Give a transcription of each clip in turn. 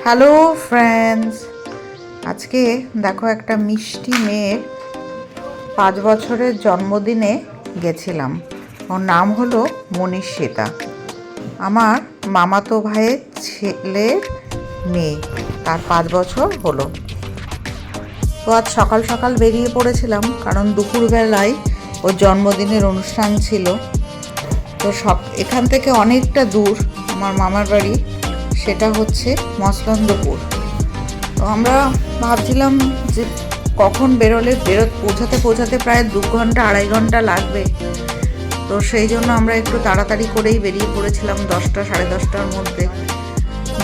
Hello friends, আজকে দেখো একটা মিষ্টি মেয়ের 5 বছরের জন্মদিনে গেছিলাম। ওর নাম হলো মনীষিতা, আমার মামাতো ভাইয়ের ছেলের মেয়ে। তার 5 বছর হলো। তো আজ সকাল সকাল বেরিয়ে পড়েছিলাম, কারণ দুপুরবেলায় ওর জন্মদিনের অনুষ্ঠান ছিল। তো এখান থেকে অনেকটা দূর আমার মামার বাড়ি, সেটা হচ্ছে মসলন্দপুর। তো আমরা ভাবছিলাম যে কখন বেরোলে পৌঁছাতে প্রায় 2 ঘন্টা 2.5 ঘন্টা লাগবে। তো সেই জন্য আমরা একটু তাড়াতাড়ি করেই বেরিয়ে পড়েছিলাম 10টা 10:30টার মধ্যে।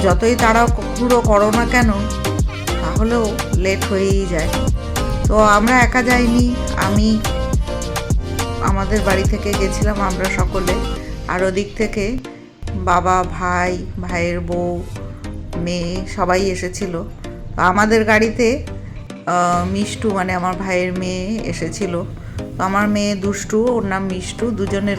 যতই তাড়াহুড়ো করো না কেন, তাহলেও লেট হয়েই যায়। তো আমরা একা যাইনি, আমি আমাদের বাড়ি থেকে গেছিলাম আমরা সকলে, আর ওদিক থেকে বাবা, ভাই, ভাইয়ের বউ, মেয়ে সবাই এসেছিল। আমাদের গাড়িতে মিষ্টু মানে আমার ভাইয়ের মেয়ে এসেছিল। তো আমার মেয়ে দুষ্টু, ওর নাম মিষ্টু। দুজনে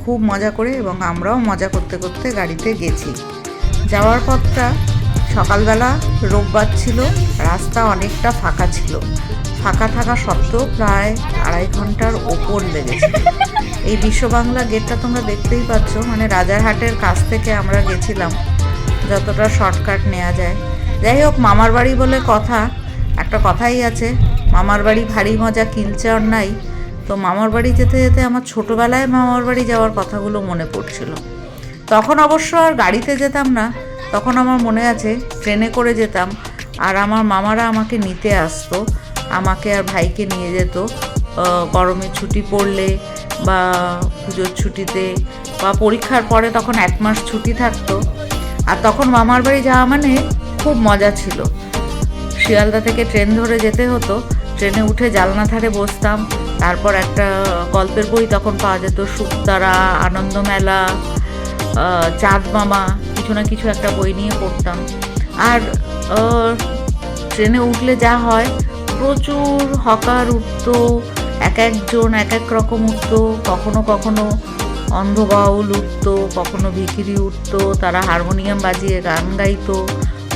খুব মজা করে, এবং আমরাও মজা করতে করতে গাড়িতে গেছি। যাওয়ার পথটা সকালবেলা, রোববার ছিল, রাস্তা অনেকটা ফাঁকা ছিল। ফাঁকা থাকা সত্ত্বেও প্রায় 2.5 ঘন্টার ওপর লেগেছে। এই বিশ্ববাংলা গেটটা তোমরা দেখতেই পাচ্ছ, মানে রাজারহাটের কাছ থেকে আমরা গেছিলাম, যতটা শর্টকাট নেওয়া যায়। যাই হোক, মামার বাড়ি বলে কথা, একটা কথাই আছে, মামার বাড়ি ভারী মজা কিলচে অন্যায়। তো মামার বাড়ি যেতে যেতে আমার ছোটোবেলায় মামার বাড়ি যাওয়ার কথাগুলো মনে পড়ছিল। তখন অবশ্য আর গাড়িতে যেতাম না, তখন আমার মনে আছে ট্রেনে করে যেতাম, আর আমার মামারা আমাকে নিতে আসতো, আমাকে আর ভাইকে নিয়ে যেত গরমের ছুটি পড়লে বা পুজোর ছুটিতে বা পরীক্ষার পরে। তখন 1 মাস ছুটি থাকতো, আর তখন মামার বাড়ি যাওয়া মানে খুব মজা ছিল। শিয়ালদা থেকে ট্রেন ধরে যেতে হতো, ট্রেনে উঠে জানলা ধারে বসতাম, তারপর একটা গল্পের বই তখন পাওয়া যেত, শুকতারা, আনন্দমেলা, চাঁদ মামা, কিছু না কিছু একটা বই নিয়ে পড়তাম। আর ট্রেনে উঠলে যা হয়, প্রচুর হকার উঠতো, এক একজন এক এক রকম উঠতো। কখনো কখনো অন্ধ বাউল উঠতো, কখনো ভিখিরি উঠতো, তারা হারমোনিয়াম বাজিয়ে গান গাইতো,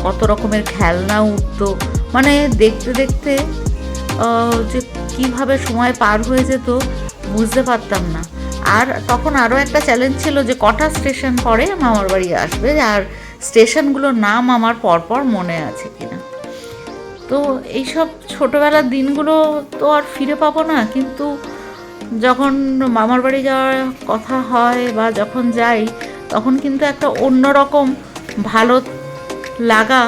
কত রকমের খেলনা উঠতো। মানে দেখতে দেখতে যে কীভাবে সময় পার হয়ে যেত বুঝতে পারতাম না। আর তখন আরও একটা চ্যালেঞ্জ ছিল যে কটা স্টেশন পরে মামার বাড়ি আসবে, আর স্টেশনগুলোর নাম আমার পরপর মনে আছে কিনা। তো এইসব ছোটোবেলার দিনগুলো তো আর ফিরে পাবো না, কিন্তু যখন মামার বাড়ি যাওয়ার কথা হয় বা যখন যাই, তখন কিন্তু একটা অন্যরকম ভালো লাগা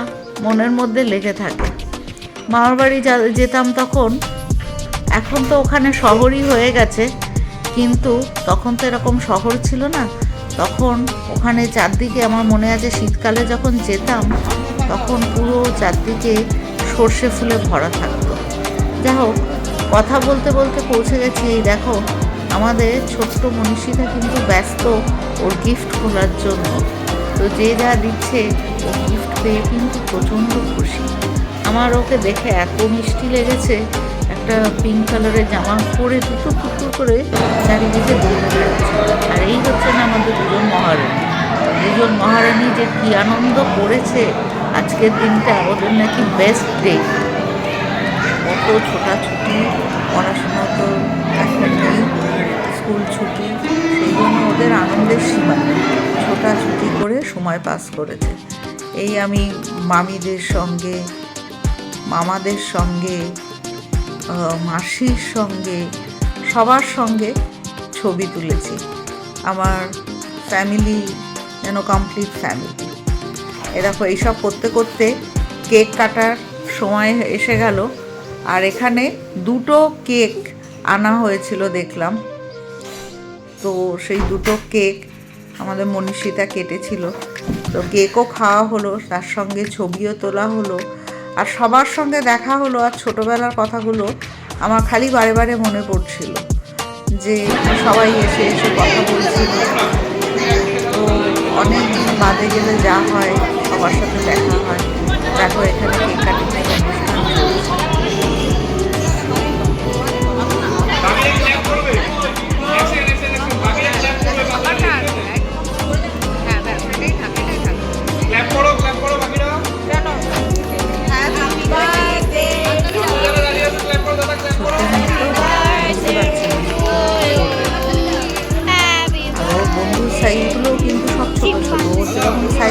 মনের মধ্যে লেগে থাকে। মামার বাড়ি যেতাম তখন, এখন তো ওখানে শহরই হয়ে গেছে, কিন্তু তখন তো এরকম শহর ছিল না। তখন ওখানে চারদিকে, আমার মনে আছে শীতকালে যখন যেতাম, তখন পুরো চারদিকে সর্ষে ফুলে ভরা থাকতো। যাই হোক, কথা বলতে বলতে পৌঁছে গেছি। এই দেখো, আমাদের ছোট্ট মনীষিতা কিন্তু ব্যস্ত ওর গিফট খোলার জন্য। তো যে যা দিচ্ছে, ও গিফট পেয়ে কিন্তু প্রচণ্ড খুশি। আমার ওকে দেখে এত মিষ্টি লেগেছে, একটা পিঙ্ক কালারের জামা পরে দুটো করে চারিদিকে দৌড়ে বেড়াচ্ছে। আর এই হচ্ছে না আমাদের দুজন মহারানী যে কী আনন্দ করেছে আজকের দিনটা, ওদের নাকি বেস্ট ডে। কত ছোটাছুটি, পড়াশোনা তো একটা নেই, স্কুল ছুটি, সেই জন্য ওদের আনন্দের সীমা নেই, ছোটাছুটি করে সময় পাস করেছে। এই আমি মামিদের সঙ্গে, মামাদের সঙ্গে, মাসির সঙ্গে, সবার সঙ্গে ছবি তুলেছি। আমার ফ্যামিলি যেন কমপ্লিট ফ্যামিলি। দেখো, এইসব করতে করতে কেক কাটার সময় এসে গেল, আর এখানে 2টো কেক আনা হয়েছিল দেখলাম। তো সেই 2টো কেক আমাদের মনীষিতা কেটেছিল। তো কেকও খাওয়া হলো, তার সঙ্গে ছবিও তোলা হলো, আর সবার সঙ্গে দেখা হলো। আর ছোটোবেলার কথাগুলো আমার খালি বারে বারে মনে পড়ছিল, যে সবাই এসে এসে কথা বলছিল। তো অনেক দিন বাদে গেলে যা হয়, সবার সাথে দেখা হয়। দেখো, এখানে কেক কাটিংয়ের অনুষ্ঠান চলছে।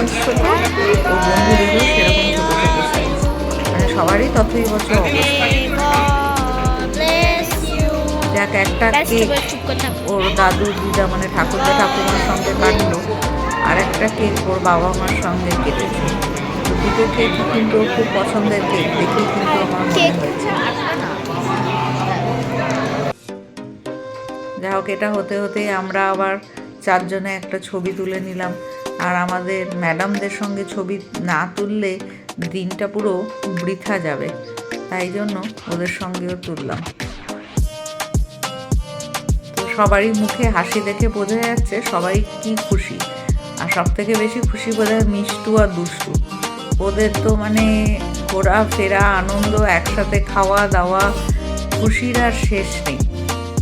সাইজ ছোট, ওর বন্ধুদেরও সেরকম ছোট ছোট সাইজ, মানে সবারই ততই বছর অবস্থা। যাক, একটা কেক ওর দাদু দিদা মানে ঠাকুরদা ঠাকুমার সঙ্গে কাটলো, আর একটা কেক ওর বাবা মার সঙ্গে কেটেছে। তো দুটো কেক কিন্তু ওর খুব পছন্দের কেক, দেখেই কিন্তু আমার মনে হয়েছে। যাই হোক, এটা হতে হতে আমরা আবার চারজনে একটা ছবি তুলে নিলাম। আর আমাদের ম্যাডামদের সঙ্গে ছবি না তুললে দিনটা পুরো বৃথা যাবে, তাই জন্য ওদের সঙ্গেও তুললাম। তো সবারই মুখে হাসি দেখে বোঝা যাচ্ছে সবাই কি খুশি। আর সব থেকে বেশি খুশি বোধ হয় মিষ্টু আর দুষ্টু। ওদের তো মানে ঘোরা ফেরা আনন্দ, একসাথে খাওয়া দাওয়া, খুশির আর শেষ নেই,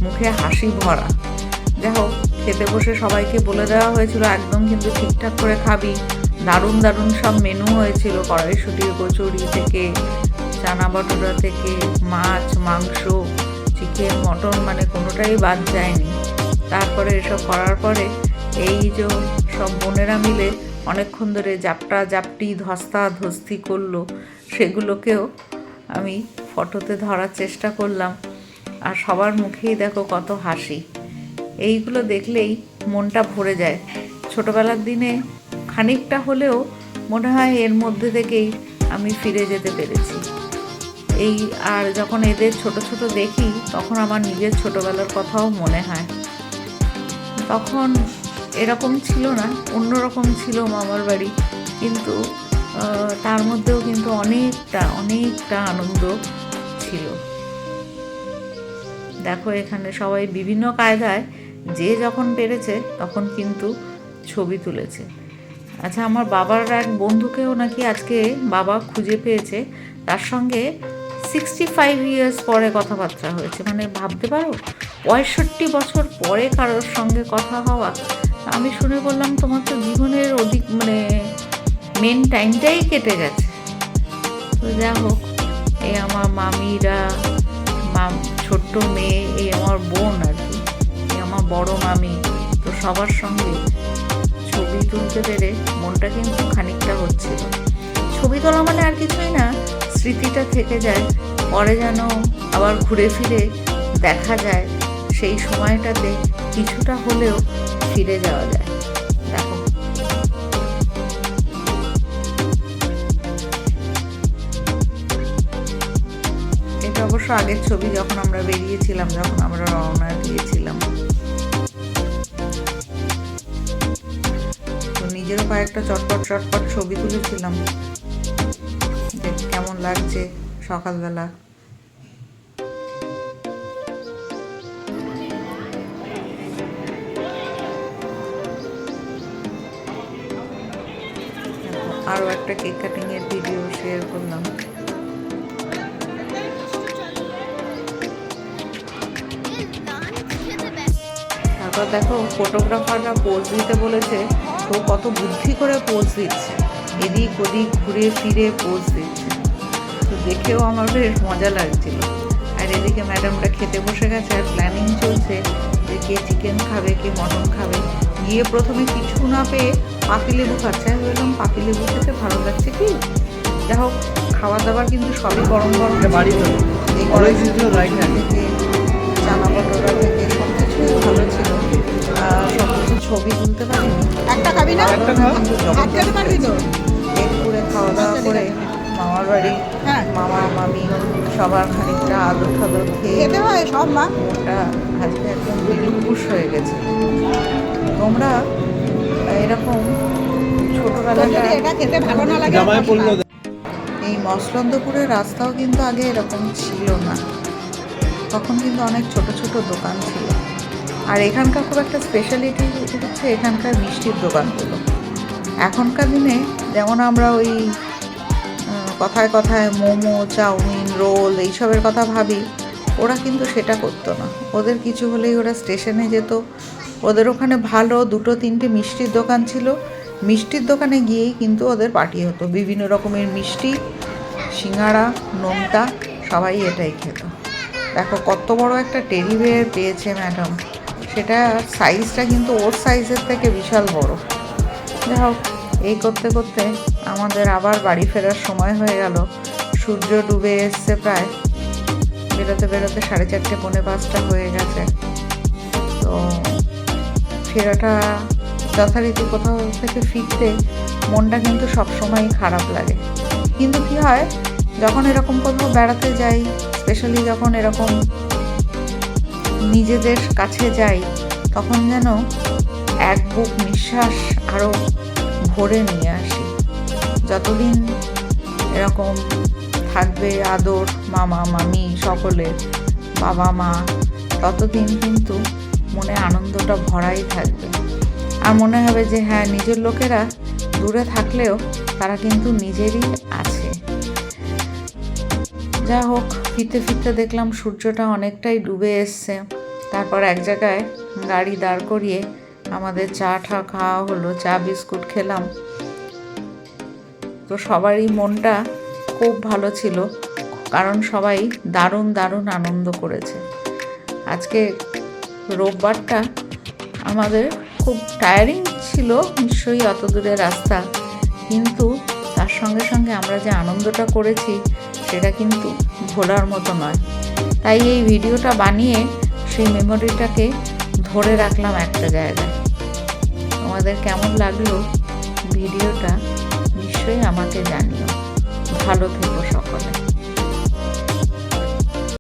মুখে হাসি ভরা। যাই হোক, খেতে বসে সবাইকে বলে দেওয়া হয়েছিল একদম কিন্তু ঠিকঠাক করে খাবি। দারুণ দারুণ সব মেনু হয়েছিল, কড়াইশুঁটির কচুরি থেকে, চানা বাটুরা থেকে, মাছ মাংস চিকেন মটন, মানে কোনোটাই বাদ যায়নি। তারপরে এসব করার পরে এই যে সব বোনেরা মিলে অনেকক্ষণ ধরে জাপটা জাপটি ধস্তা ধস্তি করলো, সেগুলোকেও আমি ফটোতে ধরার চেষ্টা করলাম। আর সবার মুখেই দেখো কত হাসি, এইগুলো দেখলেই মনটা ভরে যায়। ছোটবেলার দিনে খানিকটা হলেও মনে হয় এর মধ্যে থেকেই আমি ফিরে যেতে পেরেছি। এই আর যখন এদের ছোট ছোট দেখি তখন আমার নিজের ছোটবেলার কথাও মনে হয়। তখন এরকম ছিল না, অন্যরকম ছিল মামার বাড়ি, কিন্তু তার মধ্যেও কিন্তু অনেকটা অনেকটা আনন্দ ছিল। দেখো, এখানে সবাই বিভিন্ন কায়দায় যে যখন পেরেছে তখন কিন্তু ছবি তুলেছে। আচ্ছা, আমার বাবার এক বন্ধুকেও নাকি আজকে বাবা খুঁজে পেয়েছে, তার সঙ্গে 65 ইয়ার্স পরে কথাবার্তা হয়েছে। মানে ভাবতে পারো, 65 বছর পরে কারোর সঙ্গে কথা হওয়া। আমি শুনে বললাম তোমার তো জীবনের অধিক মানে মেন টাইমটাই কেটে গেছে। তো যা হোক, এই আমার মামিরা, ছোট্ট মেয়ে, এই আমার বোন আর কি, এই আমার বড় মামি, তো সবার সঙ্গে ছবি তুলতে পেরে মনটা কিন্তু খানিকটা হচ্ছিল। ছবি তোলা মানে আর কিছুই না, স্মৃতিটা থেকে যায়, পরে যেন আবার ঘুরে ফিরে দেখা যায়, সেই সময়টাতে কিছুটা হলেও ফিরে যাওয়া যায়। দেখো, এটা অবশ্য আগের ছবি, যখন আমরা বেরিয়েছিলাম, যখন আমরা রওনা দিয়েছিলাম। তো নিজেরও কয়েকটা চটপট চটপট ছবি তুলেছিলাম। দেখ কেমন লাগছে সকালবেলা। আরও একটা কেক কাটিংয়ের ভিডিও শেয়ার করলাম। তারপর দেখো, ফটোগ্রাফাররা পোজ দিতে বলেছে, তো কত বুদ্ধি করে পোজ দিচ্ছে, এদিক ওদিক ঘুরে ফিরে পোজ দিচ্ছে। তো দেখেও আমার বেশ মজা লাগছিল। আর এদিকে ম্যাডামটা খেতে বসে গেছে, আর প্ল্যানিং চলছে যে কে চিকেন খাবে, কে মটন খাবে। গিয়ে প্রথমে কিছু না পেয়ে পাতিলেবু খাচ্ছে। আমি বললাম পাতিলেবু খেতে ভালো লাগছে কি। যাই হোক, খাওয়া দাওয়া কিন্তু সবই গরম গরম, এই কড়াই থেকে চানা বাটোরা থেকে সব কিছুই ভালো ছিল। সব কিছু ছবি তুলতে পারিনি, পেট পুরে খাওয়া দাওয়া করে মামার বাড়ি মামা মামি সবার খানিকটা আদর ঠাদর খেয়ে ওটা আজকে একদম দিলখুশ হয়ে গেছে। তোমরা এরকম ছোটবেলাটা এই মসলন্দপুরের রাস্তাও কিন্তু আগে এরকম ছিল না, তখন কিন্তু অনেক ছোট ছোট দোকান ছিল। আর এখানকার খুব একটা স্পেশালিটি হচ্ছে এখানকার মিষ্টির দোকানগুলো। এখনকার দিনে যেমন আমরা ওই কথায় কথায় মোমো, চাউমিন, রোল এইসবের কথা ভাবি, ওরা কিন্তু সেটা করতো না। ওদের কিছু হলেই ওরা স্টেশনে যেত, ওদের ওখানে ভালো 2-3টে মিষ্টির দোকান ছিল, মিষ্টির দোকানে গিয়েই কিন্তু ওদের পার্টি হতো। বিভিন্ন রকমের মিষ্টি, সিঙ্গাড়া, নোনতা, সবাই এটাই খেত। দেখো কত বড় একটা টেডি বিয়ার পেয়েছে ম্যাডাম, সেটা সাইজটা কিন্তু ওর সাইজের থেকে বিশাল বড়। যাই হোক, এই করতে করতে আমাদের আবার বাড়ি ফেরার সময় হয়ে গেল। সূর্য ডুবে এসছে প্রায়, বেরোতে বেরোতে 4:30 পৌনে 5টা হয়ে গেছে। তো ফেরাটা যথারীতি কোথাও থেকে ফিরতে মনটা কিন্তু সবসময়ই খারাপ লাগে। কিন্তু কি হয়, যখন এরকম কোথাও বেড়াতে যাই, স্পেশালি যখন এরকম নিজেদের কাছে যাই, তখন যেন এক বুক নিঃশ্বাস আরও ভরে নিয়ে আসি। যতদিন এরকম থাকবে আদর মামা মামি সকলের, বাবা মা, ততদিন কিন্তু মনে আনন্দটা ভরাই থাকবে। আর মনে হবে যে হ্যাঁ, নিজের লোকেরা দূরে থাকলেও তারা কিন্তু নিজেরই আছে। যা হোক, ফিরতে ফিরতে দেখলাম সূর্যটা অনেকটাই ডুবে এসছে। তারপর এক জায়গায় গাড়ি দাঁড় করিয়ে আমাদের চা খাওয়া হলো, চা বিস্কুট খেলাম। তো সবারই মনটা খুব ভালো ছিল, কারণ সবাই দারুণ দারুণ আনন্দ করেছে। আজকে রোববারটা আমাদের খুব টায়ারিং ছিল নিশ্চয়ই, অত দূরের রাস্তা, কিন্তু তার সঙ্গে সঙ্গে আমরা যে আনন্দটা করেছি সেটা কিন্তু ভোলার মতো নয়। তাই এই ভিডিওটা বানিয়ে সেই মেমোরিটাকে ধরে রাখলাম একটা জায়গায়। তোমাদের কেমন লাগলো ভিডিওটা নিশ্চয়ই আমাকে জানিও। ভালো থেকো সকলে।